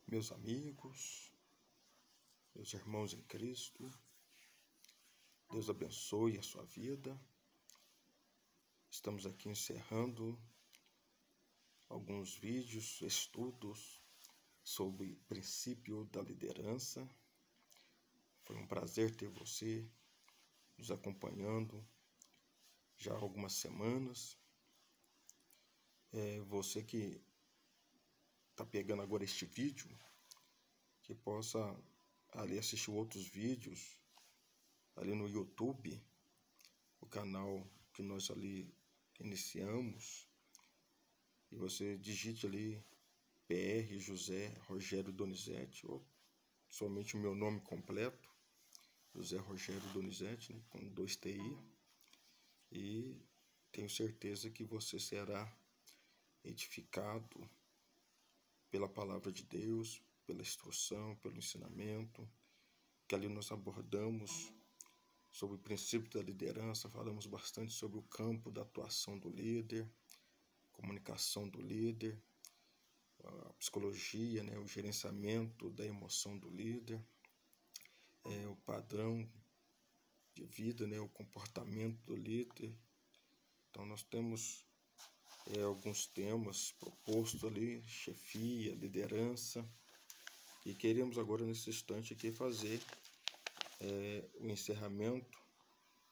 Meus amigos, meus irmãos em Cristo, Deus abençoe a sua vida. Estamos aqui encerrando alguns vídeos, estudos sobre o princípio da liderança. Foi um prazer ter você nos acompanhando já há algumas semanas. Você que está pegando agora este vídeo, que possa ali assistir outros vídeos ali no YouTube, o canal que nós ali iniciamos, e você digite ali PR José Rogério Donizete, ou somente o meu nome completo, José Rogério Donizete, né, com 2 TI, e tenho certeza que você será edificado pela palavra de Deus, pela instrução, pelo ensinamento, que ali nós abordamos sobre o princípio da liderança, falamos bastante sobre o campo da atuação do líder, comunicação do líder, a psicologia, né, o gerenciamento da emoção do líder, o padrão de vida, né, o comportamento do líder. Então nós temos alguns temas propostos ali, chefia, liderança, e queremos agora nesse instante aqui fazer o encerramento,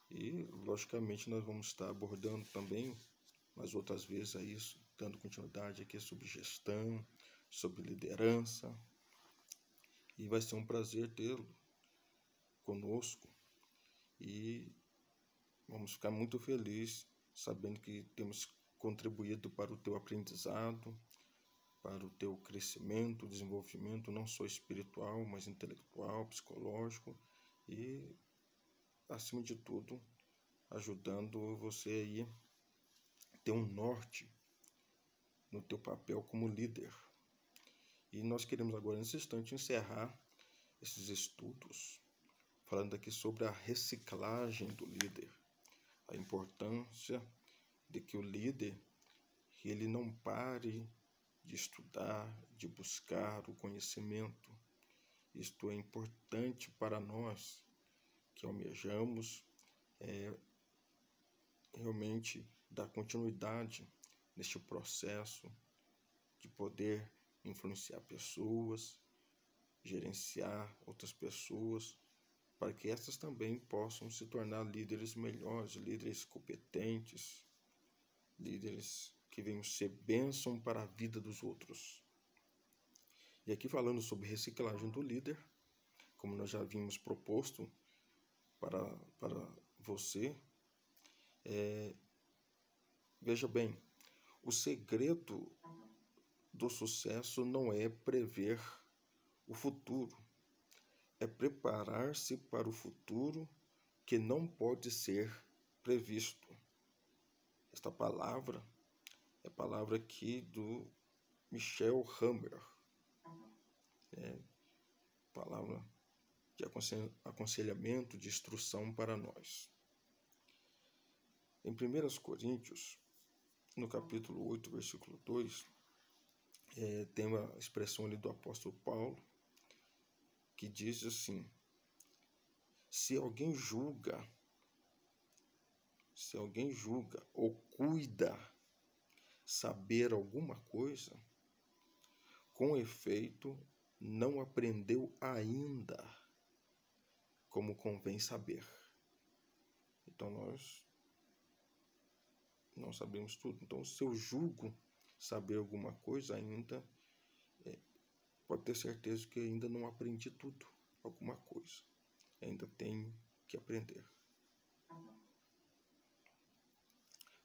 e logicamente nós vamos estar abordando também mais outras vezes a isso, dando continuidade aqui sobre gestão, sobre liderança, e vai ser um prazer tê-lo conosco, e vamos ficar muito felizes sabendo que temos contribuído para o teu aprendizado, para o teu crescimento, desenvolvimento, não só espiritual, mas intelectual, psicológico, e acima de tudo ajudando você aí a ter um norte no teu papel como líder. E nós queremos agora nesse instante encerrar esses estudos falando aqui sobre a reciclagem do líder, a importância de que o líder ele não pare de estudar, de buscar o conhecimento. Isto é importante para nós que almejamos realmente dar continuidade neste processo de poder influenciar pessoas, gerenciar outras pessoas, para que essas também possam se tornar líderes melhores, líderes competentes, líderes que venham ser bênção para a vida dos outros. E aqui falando sobre reciclagem do líder, como nós já havíamos proposto para você, veja bem, o segredo do sucesso não é prever o futuro, é preparar-se para o futuro que não pode ser previsto. Esta palavra é a palavra aqui do Michel Hammer, palavra de aconselhamento, de instrução para nós. Em 1 Coríntios, no capítulo 8, versículo 2, tem uma expressão ali do apóstolo Paulo, que diz assim: se alguém julga ou cuida saber alguma coisa, com efeito não aprendeu ainda como convém saber. Então nós não sabemos tudo. Então, se eu julgo saber alguma coisa ainda, pode ter certeza que ainda não aprendi tudo, alguma coisa. Ainda tenho que aprender.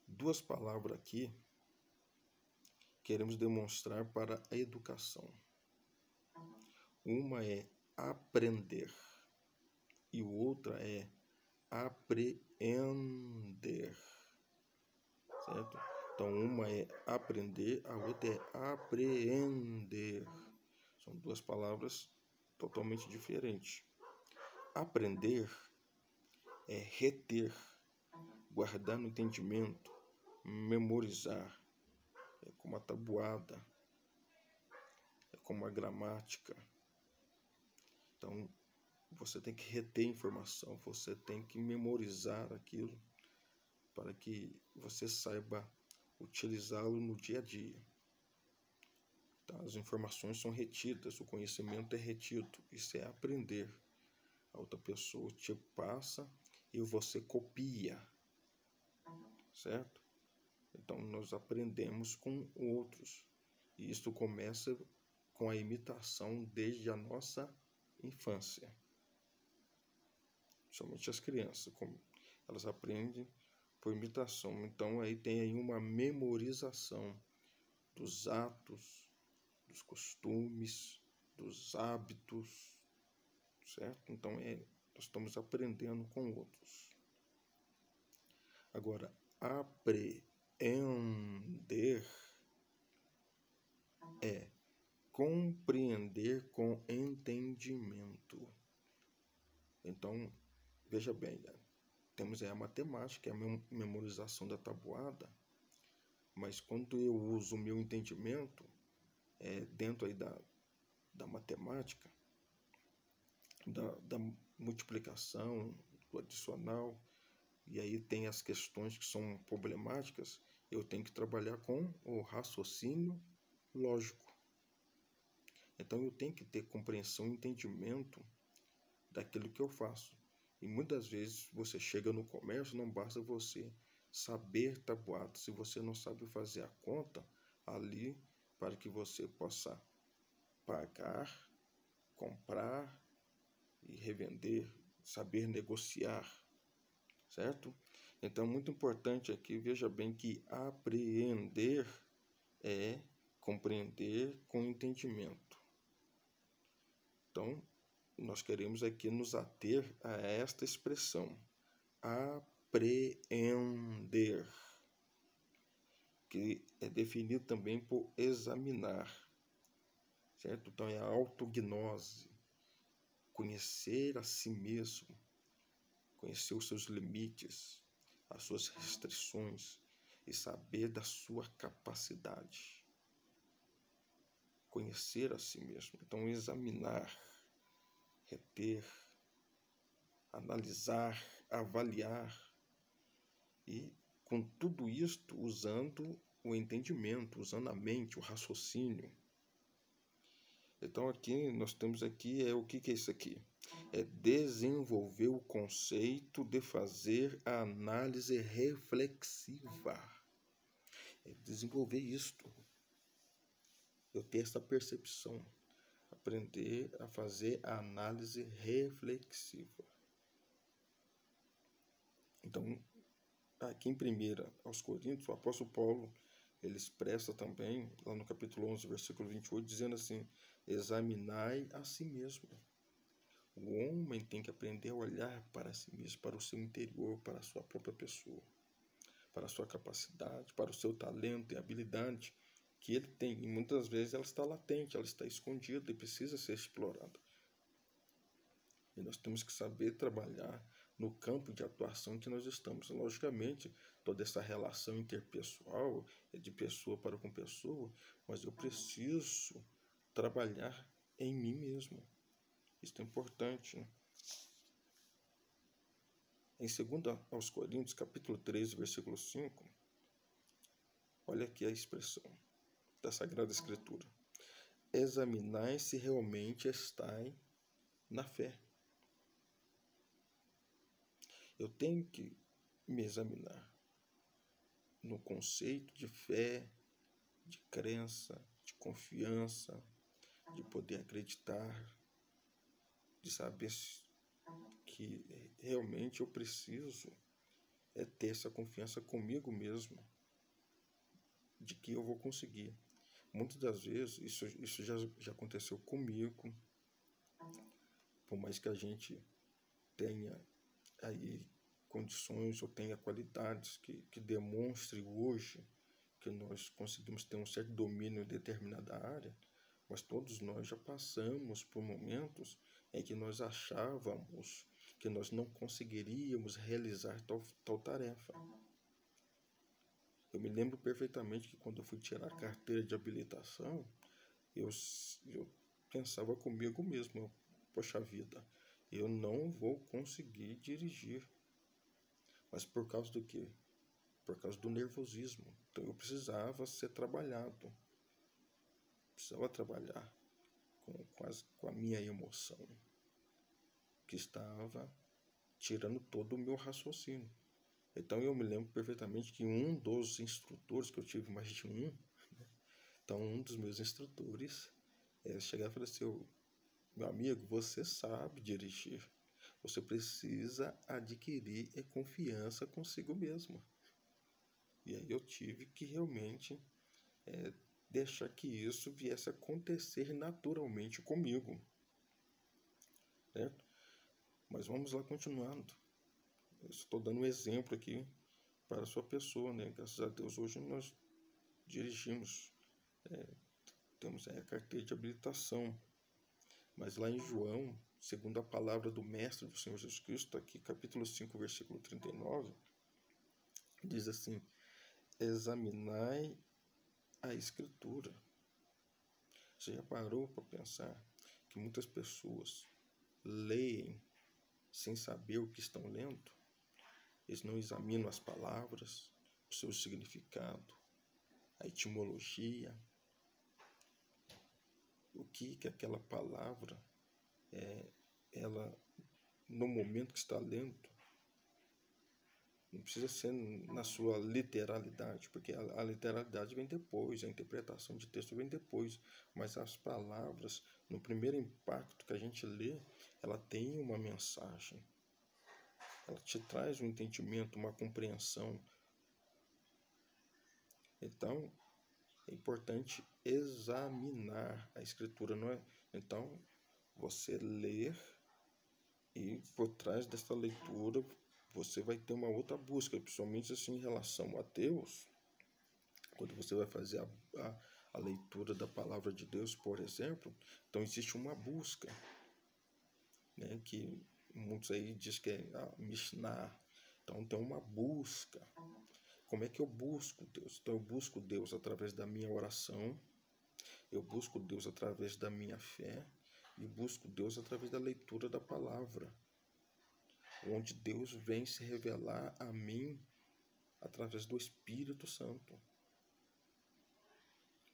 Duas palavras aqui queremos demonstrar para a educação. Uma é aprender e outra é apreender, certo? Então, uma é aprender, a outra é apreender. São duas palavras totalmente diferentes. Aprender é reter, guardar no entendimento, memorizar. É como a tabuada, é como a gramática. Então, você tem que reter informação, você tem que memorizar aquilo para que você saiba utilizá-lo no dia a dia. Tá? As informações são retidas, o conhecimento é retido, isso é aprender. A outra pessoa te passa e você copia, certo? Então, nós aprendemos com outros. E isso começa com a imitação desde a nossa infância. Somente as crianças, elas aprendem por imitação. Então, aí tem aí uma memorização dos atos, dos costumes, dos hábitos, certo? Então, nós estamos aprendendo com outros. Agora, aprender é compreender com entendimento. Então, veja bem, né? Temos aí a matemática, a memorização da tabuada, mas quando eu uso o meu entendimento, dentro aí da matemática, da multiplicação, do adicional, e aí tem as questões que são problemáticas, eu tenho que trabalhar com o raciocínio lógico. Então eu tenho que ter compreensão e entendimento daquilo que eu faço. E muitas vezes você chega no comércio, não basta você saber tabuada. Se você não sabe fazer a conta ali para que você possa pagar, comprar e revender, saber negociar, certo? Então, muito importante aqui, veja bem que apreender é compreender com entendimento. Então, nós queremos aqui nos ater a esta expressão, apreender, que é definido também por examinar, certo? Então, é a autognose, conhecer a si mesmo, conhecer os seus limites, as suas restrições e saber da sua capacidade. Conhecer a si mesmo. Então, examinar, reter, analisar, avaliar e, com tudo isto, usando o entendimento, usando a mente, o raciocínio. Então, aqui nós temos aqui, o que é isso aqui? É desenvolver o conceito de fazer a análise reflexiva. É desenvolver isto. Eu ter essa percepção. Aprender a fazer a análise reflexiva. Então, aqui em 1 aos Coríntios, o apóstolo Paulo, ele expressa também, lá no capítulo 11, versículo 28, dizendo assim, examinai a si mesmo. O homem tem que aprender a olhar para si mesmo, para o seu interior, para a sua própria pessoa, para a sua capacidade, para o seu talento e habilidade que ele tem. E muitas vezes ela está latente, ela está escondida e precisa ser explorada. E nós temos que saber trabalhar no campo de atuação que nós estamos. Logicamente, toda essa relação interpessoal é de pessoa para com pessoa, mas eu preciso trabalhar em mim mesmo. Isso é importante, né? Em 2 aos Coríntios, capítulo 13, versículo 5, olha aqui a expressão da Sagrada Escritura. Examinai se realmente estai na fé. Eu tenho que me examinar no conceito de fé, de crença, de confiança, de poder acreditar, de saber que realmente eu preciso ter essa confiança comigo mesmo, de que eu vou conseguir. Muitas das vezes, isso já aconteceu comigo, por mais que a gente tenha aí condições ou tenha qualidades que demonstre hoje que nós conseguimos ter um certo domínio em determinada área, mas todos nós já passamos por momentos em que nós achávamos que nós não conseguiríamos realizar tal tarefa. Eu me lembro perfeitamente que quando eu fui tirar a carteira de habilitação, eu pensava comigo mesmo, poxa vida, eu não vou conseguir dirigir. Mas por causa do quê? Por causa do nervosismo. Então eu precisava ser trabalhado. Precisava trabalhar com a minha emoção, que estava tirando todo o meu raciocínio. Então eu me lembro perfeitamente que um dos instrutores, que eu tive mais de um, né? Então um dos meus instrutores chegava e falou assim: meu amigo, você sabe dirigir, você precisa adquirir confiança consigo mesmo. E aí eu tive que realmente deixar que isso viesse a acontecer naturalmente comigo, certo? Mas vamos lá continuando. Eu estou dando um exemplo aqui para a sua pessoa, né? Graças a Deus hoje nós dirigimos, temos a carteira de habilitação. Mas lá em João, segundo a palavra do Mestre do Senhor Jesus Cristo, aqui capítulo 5, versículo 39, diz assim: examinai a Escritura. Você já parou para pensar que muitas pessoas leem sem saber o que estão lendo? Eles não examinam as palavras, o seu significado, a etimologia, o que aquela palavra, ela, no momento que está lendo, não precisa ser na sua literalidade, porque a literalidade vem depois, a interpretação de texto vem depois, mas as palavras, no primeiro impacto que a gente lê, ela tem uma mensagem, ela te traz um entendimento, uma compreensão. Então, é importante examinar a Escritura, não é? Então, você ler e por trás dessa leitura você vai ter uma outra busca, principalmente assim em relação a Deus. Quando você vai fazer a leitura da palavra de Deus, por exemplo, então existe uma busca, né, que muitos aí dizem que é a Mishnah. Então tem uma busca. Como é que eu busco Deus? Então eu busco Deus através da minha oração, eu busco Deus através da minha fé e busco Deus através da leitura da palavra, onde Deus vem se revelar a mim através do Espírito Santo.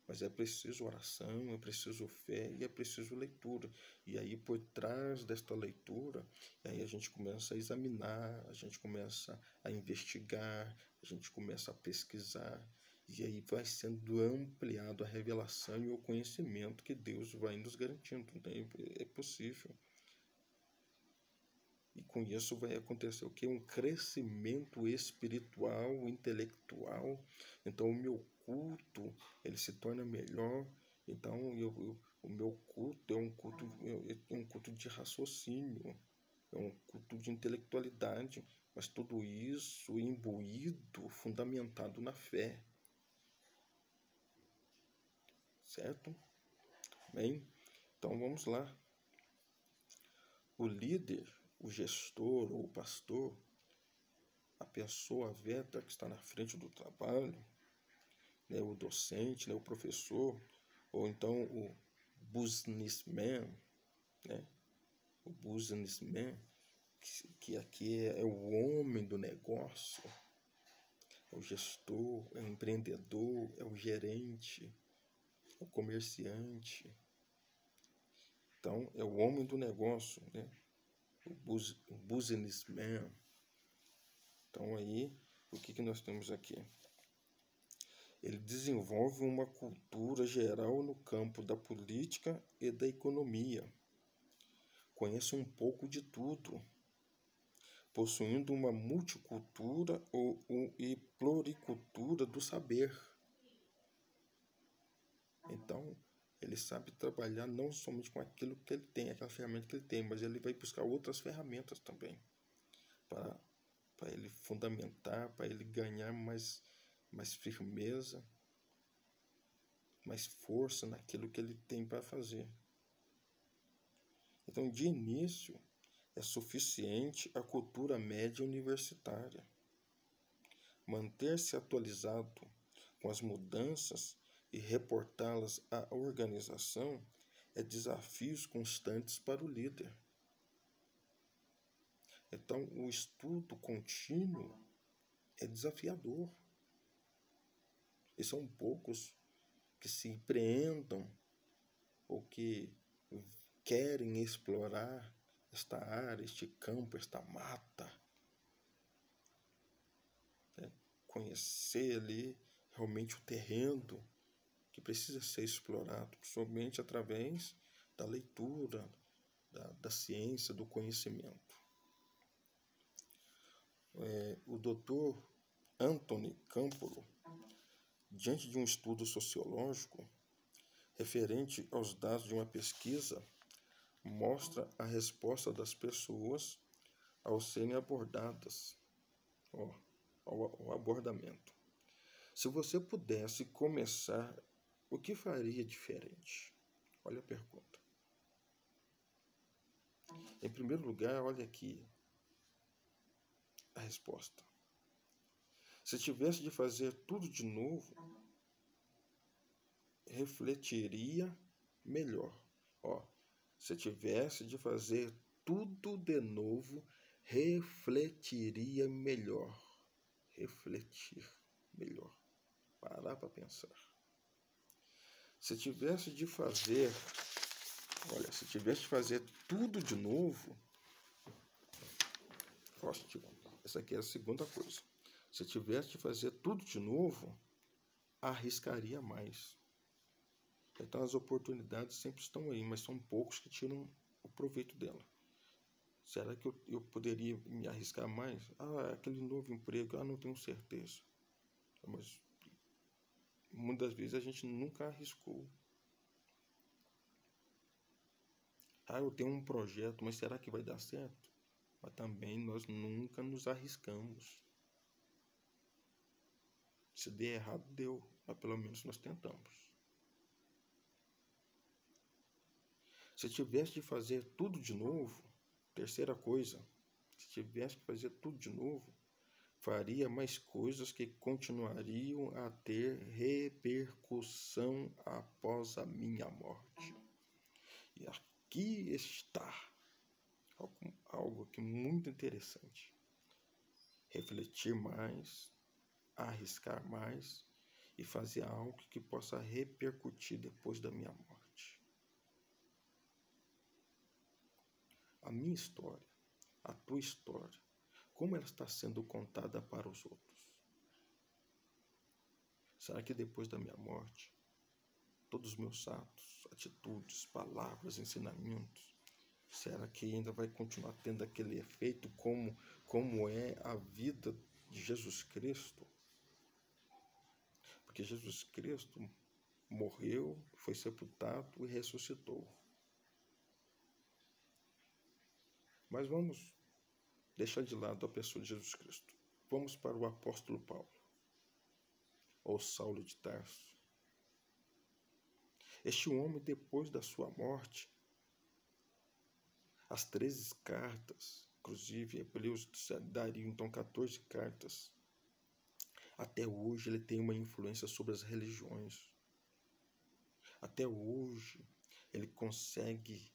Mas é preciso oração, é preciso fé e é preciso leitura. E aí por trás desta leitura, aí a gente começa a examinar, a gente começa a investigar, a gente começa a pesquisar. E aí vai sendo ampliado a revelação e o conhecimento que Deus vai nos garantindo. Então é possível. E com isso vai acontecer o quê? Um crescimento espiritual, intelectual. Então o meu culto, ele se torna melhor. Então o meu culto é um culto de raciocínio, é um culto de intelectualidade, mas tudo isso imbuído, fundamentado na fé. Certo? Bem, então vamos lá. O líder, o gestor ou o pastor, a pessoa veta que está na frente do trabalho, né, o docente, né, o professor, ou então o businessman, né, o businessman, que aqui é o homem do negócio, é o gestor, é o empreendedor, é o gerente, é o comerciante. Então, é o homem do negócio, né, o businessman. Então, aí, o que nós temos aqui? Ele desenvolve uma cultura geral no campo da política e da economia. Conhece um pouco de tudo, possuindo uma multicultura e pluricultura do saber. Então, ele sabe trabalhar não somente com aquilo que ele tem, aquela ferramenta que ele tem, mas ele vai buscar outras ferramentas também, para ele fundamentar, para ele ganhar mais firmeza, mais força naquilo que ele tem para fazer. Então, de início, é suficiente a cultura média universitária. Manter-se atualizado com as mudanças e reportá-las à organização é desafios constantes para o líder. Então, o estudo contínuo é desafiador. E são poucos que se empreendam ou que querem explorar esta área, este campo, esta mata, né? Conhecer ali realmente o terreno que precisa ser explorado, somente através da leitura, da ciência, do conhecimento. O Dr. Anthony Campolo, diante de um estudo sociológico referente aos dados de uma pesquisa, mostra a resposta das pessoas ao serem abordadas, ao abordamento. Se você pudesse começar, o que faria diferente? Olha a pergunta. Em primeiro lugar, olha aqui a resposta. Se tivesse de fazer tudo de novo, refletiria melhor. Se tivesse de fazer tudo de novo, refletiria melhor. Refletir melhor. Parar para pensar. Se tivesse de fazer tudo de novo, essa aqui é a segunda coisa. Se tivesse de fazer tudo de novo, arriscaria mais. Então as oportunidades sempre estão aí, mas são poucos que tiram o proveito dela. Será que eu poderia me arriscar mais? Aquele novo emprego, não tenho certeza. Mas muitas vezes a gente nunca arriscou. Eu tenho um projeto, mas será que vai dar certo? Mas também nós nunca nos arriscamos. Se der errado, deu, mas pelo menos nós tentamos. Se tivesse de fazer tudo de novo, terceira coisa, se tivesse de fazer tudo de novo, faria mais coisas que continuariam a ter repercussão após a minha morte. E aqui está algo aqui muito interessante. Refletir mais, arriscar mais e fazer algo que possa repercutir depois da minha morte. A minha história, a tua história, como ela está sendo contada para os outros? Será que depois da minha morte, todos os meus atos, atitudes, palavras, ensinamentos, será que ainda vai continuar tendo aquele efeito como é a vida de Jesus Cristo? Porque Jesus Cristo morreu, foi sepultado e ressuscitou. Mas vamos deixar de lado a pessoa de Jesus Cristo. Vamos para o apóstolo Paulo, ou Saulo de Tarso. Este homem, depois da sua morte, as 13 cartas, inclusive Hebreus daria então 14 cartas, até hoje ele tem uma influência sobre as religiões. Até hoje ele consegue,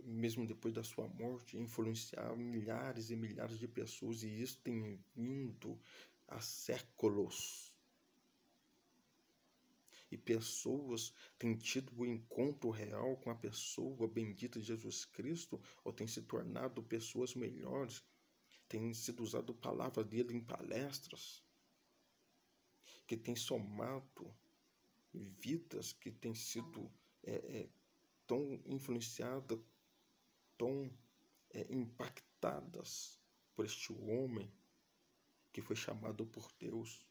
mesmo depois da sua morte, influenciar milhares e milhares de pessoas, e isso tem vindo há séculos. E pessoas têm tido o encontro real com a pessoa bendita de Jesus Cristo, ou têm se tornado pessoas melhores, têm sido usado a palavra dele em palestras, que têm somado vidas que têm sido tão influenciadas, tão impactadas por este homem que foi chamado por Deus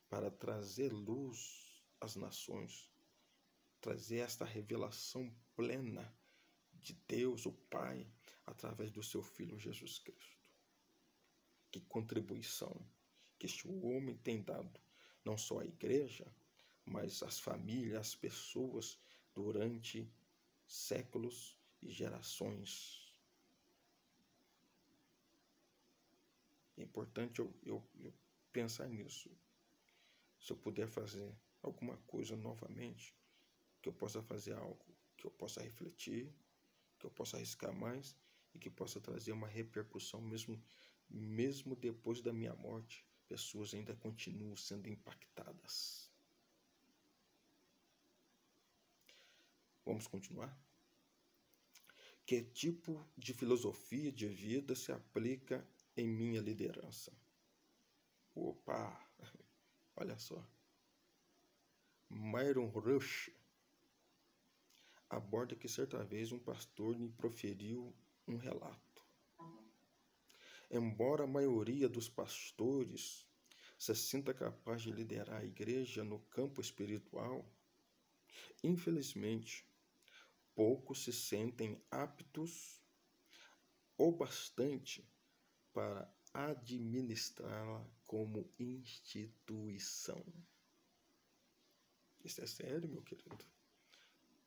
para trazer luz às nações, trazer esta revelação plena de Deus, o Pai, através do seu Filho Jesus Cristo. Que contribuição que este homem tem dado, não só à igreja, mas às famílias, às pessoas, durante séculos e gerações. É importante eu pensar nisso. Se eu puder fazer alguma coisa novamente, que eu possa fazer algo, que eu possa refletir, que eu possa arriscar mais e que possa trazer uma repercussão mesmo depois da minha morte. Pessoas ainda continuam sendo impactadas. Vamos continuar? Que tipo de filosofia de vida se aplica em minha liderança? Opa! Olha só. Myron Rush aborda que certa vez um pastor lhe proferiu um relato. Embora a maioria dos pastores se sinta capaz de liderar a igreja no campo espiritual, infelizmente, poucos se sentem aptos ou bastante para administrá-la como instituição. Isso é sério, meu querido.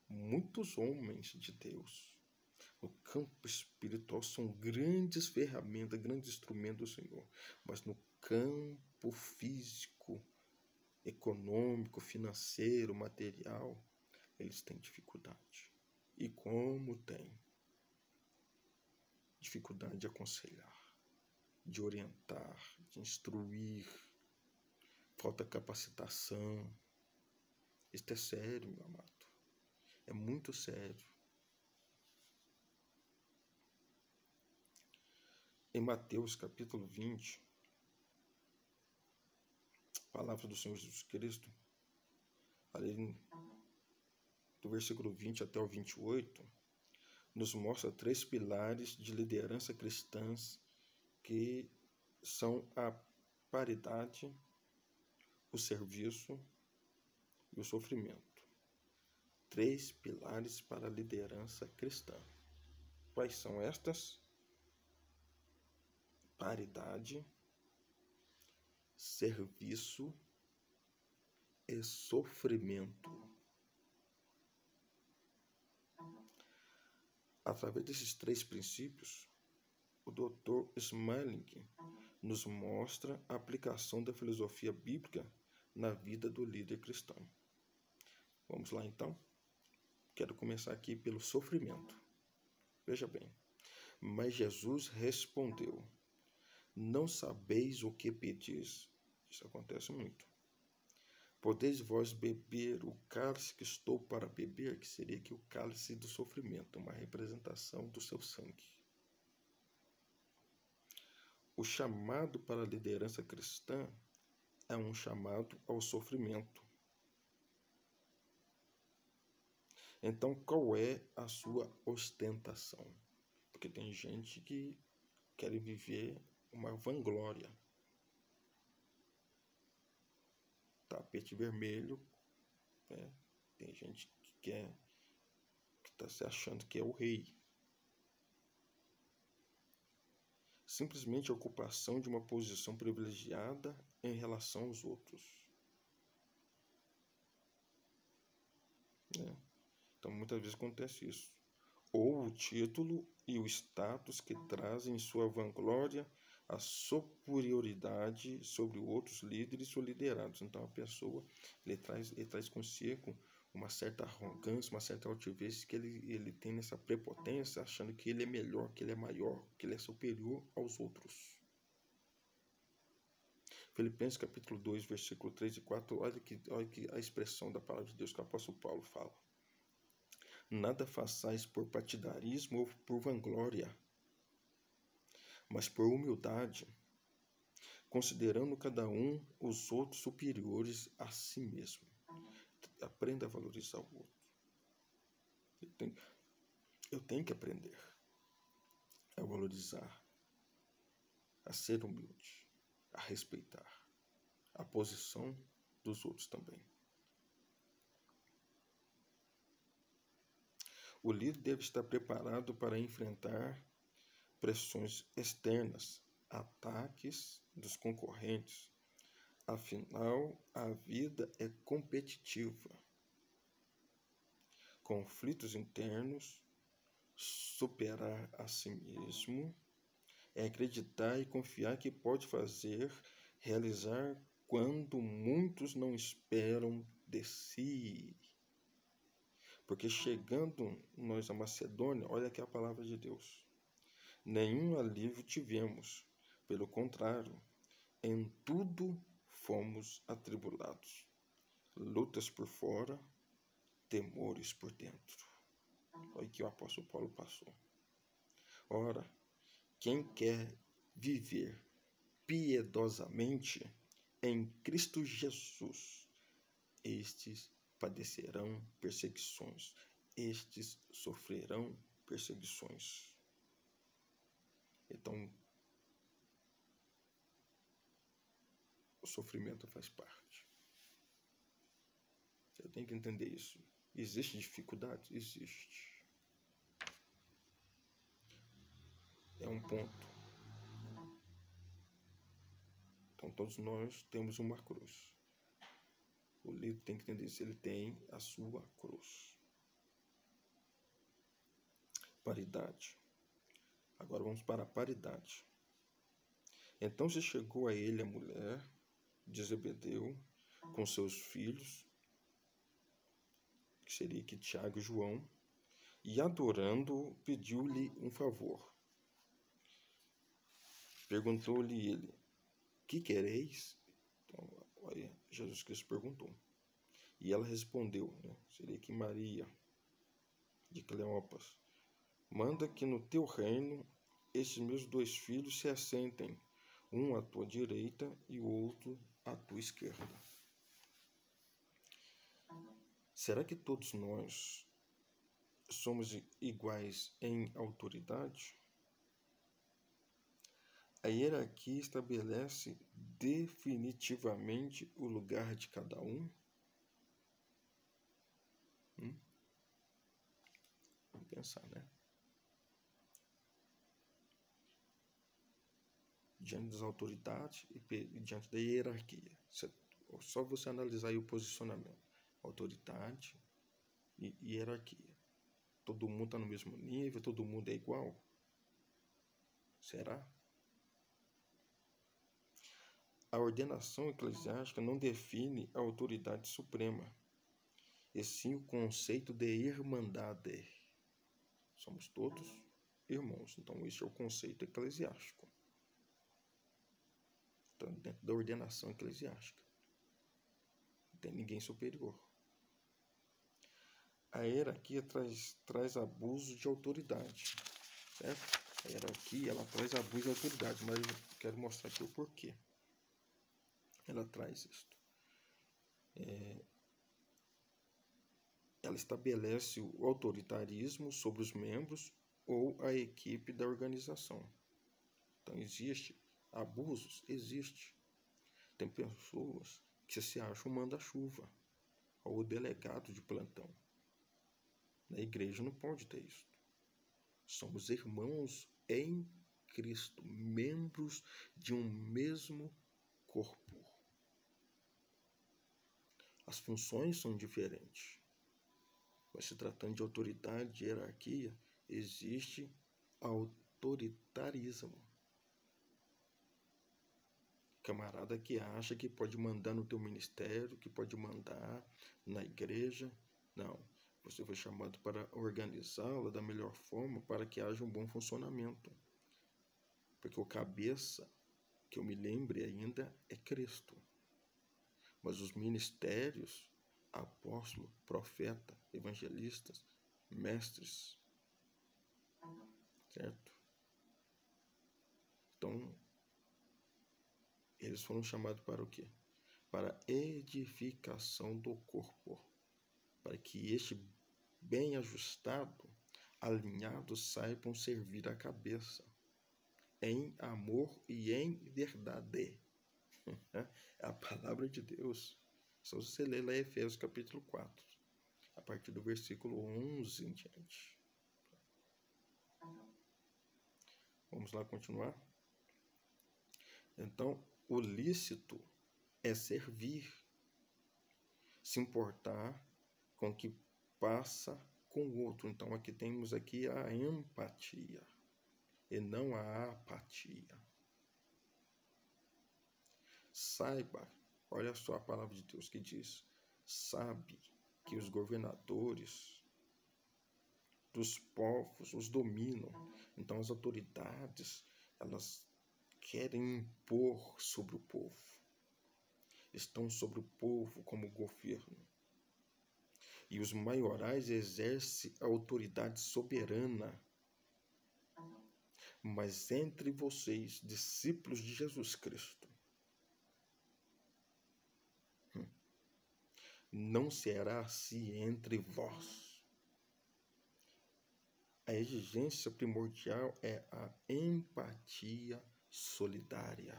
Muitos homens de Deus no campo espiritual são grandes ferramentas, grandes instrumentos do Senhor, mas no campo físico, econômico, financeiro, material, eles têm dificuldade. E como tem? Dificuldade de aconselhar, de orientar, de instruir, falta capacitação. Isso é sério, meu amado. É muito sério. Em Mateus capítulo 20, palavra do Senhor Jesus Cristo, ali do versículo 20 até o 28, nos mostra 3 pilares de liderança cristãs que são a paridade, o serviço e o sofrimento. 3 pilares para a liderança cristã. Quais são estas? Paridade, serviço e sofrimento. Através desses 3 princípios, o Dr. Smiling nos mostra a aplicação da filosofia bíblica na vida do líder cristão. Vamos lá então? Quero começar aqui pelo sofrimento. Veja bem. Mas Jesus respondeu: não sabeis o que pedis. Isso acontece muito. Podeis vós beber o cálice que estou para beber, que seria aqui o cálice do sofrimento, uma representação do seu sangue. O chamado para a liderança cristã é um chamado ao sofrimento. Então, qual é a sua ostentação? Porque tem gente que quer viver uma vanglória. Tapete vermelho, né? Tem gente que está se achando que é o rei. Simplesmente a ocupação de uma posição privilegiada em relação aos outros. Né? Então, muitas vezes acontece isso. Ou o título e o status que trazem em sua vanglória a superioridade sobre outros líderes ou liderados. Então, a pessoa ele traz consigo uma certa arrogância, uma certa altivez que ele tem nessa prepotência, achando que ele é melhor, que ele é maior, que ele é superior aos outros. Filipenses capítulo 2, versículo 3 e 4, olha que a expressão da palavra de Deus que o apóstolo Paulo fala. Nada façais por partidarismo ou por vanglória, mas por humildade, considerando cada um os outros superiores a si mesmo. Aprenda a valorizar o outro. Eu tenho que aprender a valorizar, a ser humilde, a respeitar a posição dos outros também. O líder deve estar preparado para enfrentar pressões externas, ataques dos concorrentes. Afinal, a vida é competitiva. Conflitos internos, superar a si mesmo, é acreditar e confiar que pode realizar quando muitos não esperam de si. Porque chegando nós a Macedônia, olha aqui a palavra de Deus. Nenhum alívio tivemos, pelo contrário, em tudo fomos atribulados. Lutas por fora, temores por dentro. Olha o que o apóstolo Paulo passou. Ora, quem quer viver piedosamente em Cristo Jesus, estes padecerão perseguições, estes sofrerão perseguições. Então, o sofrimento faz parte. Você tem que entender isso. Existe dificuldade? Existe. É um ponto. Então, todos nós temos uma cruz. O líder tem que entender se ele tem a sua cruz. Paridade. Agora vamos para a paridade. Então se chegou a ele a mulher de Zebedeu com seus filhos, que seria que Tiago e João, e adorando-o, pediu-lhe um favor. Perguntou-lhe ele: que quereis? Então, olha, Jesus Cristo perguntou. E ela respondeu, seria que Maria de Cleopas: manda que no teu reino estes meus 2 filhos se assentem, um à tua direita e o outro à tua esquerda. Será que todos nós somos iguais em autoridade? A hierarquia estabelece definitivamente o lugar de cada um? Vamos pensar, né? Diante das autoridades e diante da hierarquia. Só você analisar aí o posicionamento. Autoridade e hierarquia. Todo mundo está no mesmo nível? Todo mundo é igual? Será? A ordenação eclesiástica não define a autoridade suprema, e sim o conceito de irmandade. Somos todos irmãos. Então, esse é o conceito eclesiástico. Então, dentro da ordenação eclesiástica. Não tem ninguém superior. A hierarquia traz abuso de autoridade. Certo? A hierarquia ela traz abuso de autoridade, mas eu quero mostrar aqui o porquê ela traz isso. Ela estabelece o autoritarismo sobre os membros ou a equipe da organização. Então, existe abusos? Existe. Tem pessoas que se acham manda-chuva ou o delegado de plantão. Na igreja não pode ter isso. Somos irmãos em Cristo, membros de um mesmo corpo. As funções são diferentes. Mas se tratando de autoridade, de hierarquia, existe autoritarismo. Camarada que acha que pode mandar no teu ministério, que pode mandar na igreja. Não. Você foi chamado para organizá-la da melhor forma para que haja um bom funcionamento. Porque o cabeça, que eu me lembre ainda, é Cristo. Mas os ministérios, apóstolo, profeta, evangelistas, mestres, certo? Então, eles foram chamados para o quê? Para a edificação do corpo, para que este bem ajustado, alinhado, saibam servir a cabeça, em amor e em verdade. É a palavra de Deus. Só você ler lá Efésios capítulo 4, a partir do versículo 11 em diante. Vamos lá continuar? Então, o lícito é servir, se importar com o que passa com o outro. Então, aqui temos aqui a empatia e não a apatia. Saiba, olha só a palavra de Deus que diz: sabe que os governadores dos povos os dominam. Então as autoridades, elas querem impor sobre o povo. Estão sobre o povo como governo. E os maiorais exercem a autoridade soberana. Mas entre vocês, discípulos de Jesus Cristo, não será assim entre vós. A exigência primordial é a empatia solidária.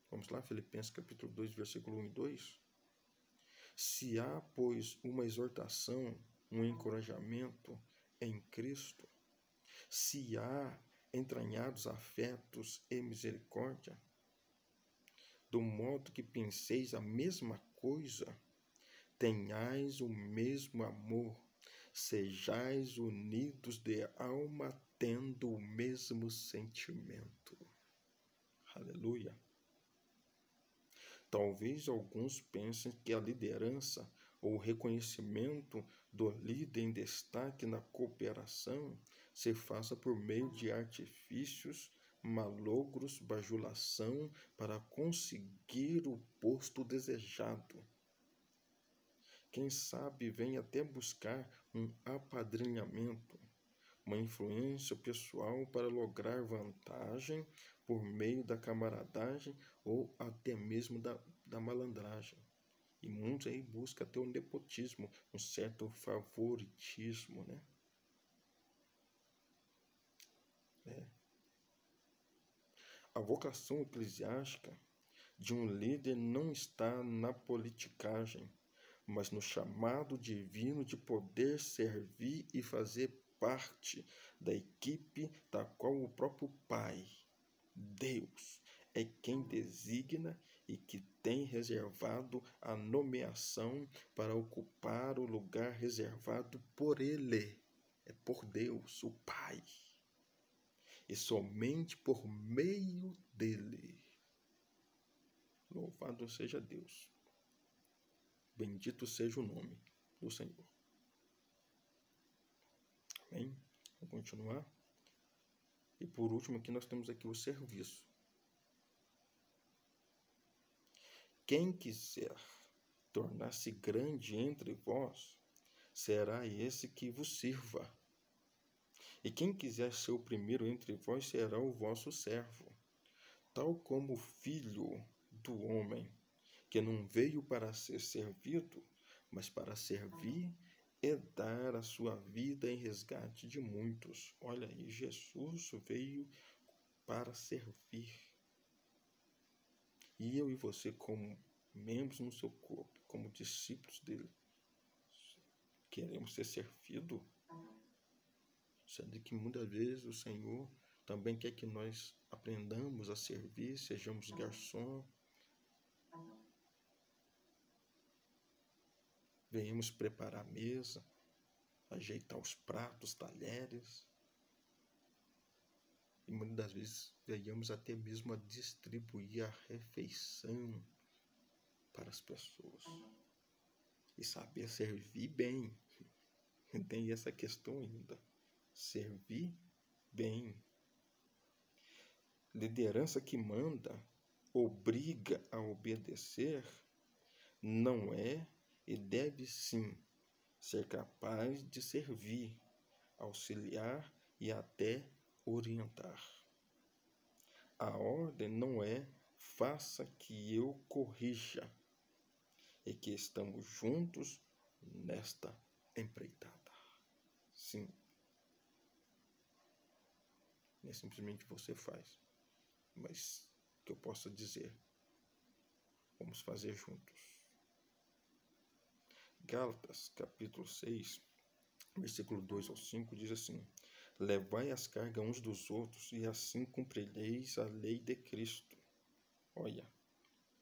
Vamos lá, Filipenses capítulo 2, versículo 1 e 2. Se há, pois, uma exortação, um encorajamento em Cristo, se há entranhados afetos e misericórdia, do modo que penseis a mesma coisa, tenhais o mesmo amor, sejais unidos de alma, tendo o mesmo sentimento. Aleluia. Talvez alguns pensem que a liderança ou o reconhecimento do líder em destaque na cooperação se faça por meio de artifícios, malogros, bajulação para conseguir o posto desejado. Quem sabe vem até buscar um apadrinhamento, uma influência pessoal para lograr vantagem por meio da camaradagem ou até mesmo da malandragem. E muitos aí buscam até o nepotismo, um certo favoritismo, né? A vocação eclesiástica de um líder não está na politicagem, mas no chamado divino de poder servir e fazer parte da equipe da qual o próprio Pai, Deus, é quem designa e que tem reservado a nomeação para ocupar o lugar reservado por Ele. É por Deus, o Pai. E somente por meio dele. Louvado seja Deus. Bendito seja o nome do Senhor. Amém? Vamos continuar. E por último, aqui nós temos aqui o serviço. Quem quiser tornar-se grande entre vós, será esse que vos sirva. E quem quiser ser o primeiro entre vós, será o vosso servo. Tal como o Filho do homem, que não veio para ser servido, mas para servir e dar a sua vida em resgate de muitos. Olha aí, Jesus veio para servir. E eu e você, como membros no seu corpo, como discípulos dele, queremos ser servidos, sendo que muitas vezes o Senhor também quer que nós aprendamos a servir, sejamos garçom, venhamos preparar a mesa, ajeitar os pratos, talheres, e muitas das vezes venhamos até mesmo a distribuir a refeição para as pessoas e saber servir bem. Tem essa questão ainda, servir bem. Liderança que manda, obriga a obedecer, não é e deve sim ser capaz de servir, auxiliar e até orientar. A ordem não é faça que eu corrija, e que estamos juntos nesta empreitada. Sim. Não é simplesmente você faz, mas que eu possa dizer, vamos fazer juntos. Gálatas, capítulo 6, versículo 2 ao 5, diz assim: levai as cargas uns dos outros, e assim cumprireis a lei de Cristo. Olha,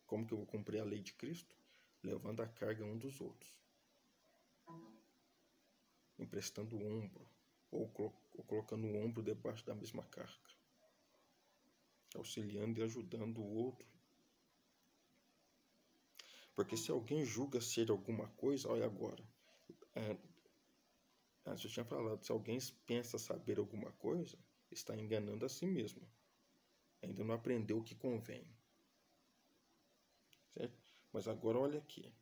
como que eu vou cumprir a lei de Cristo? Levando a carga um dos outros. Emprestando o ombro, ou colocando o ombro debaixo da mesma carga. Auxiliando e ajudando o outro. Porque se alguém julga ser alguma coisa, olha agora. Antes eu tinha falado, se alguém pensa saber alguma coisa, está enganando a si mesmo. Ainda não aprendeu o que convém. Certo? Mas agora olha aqui.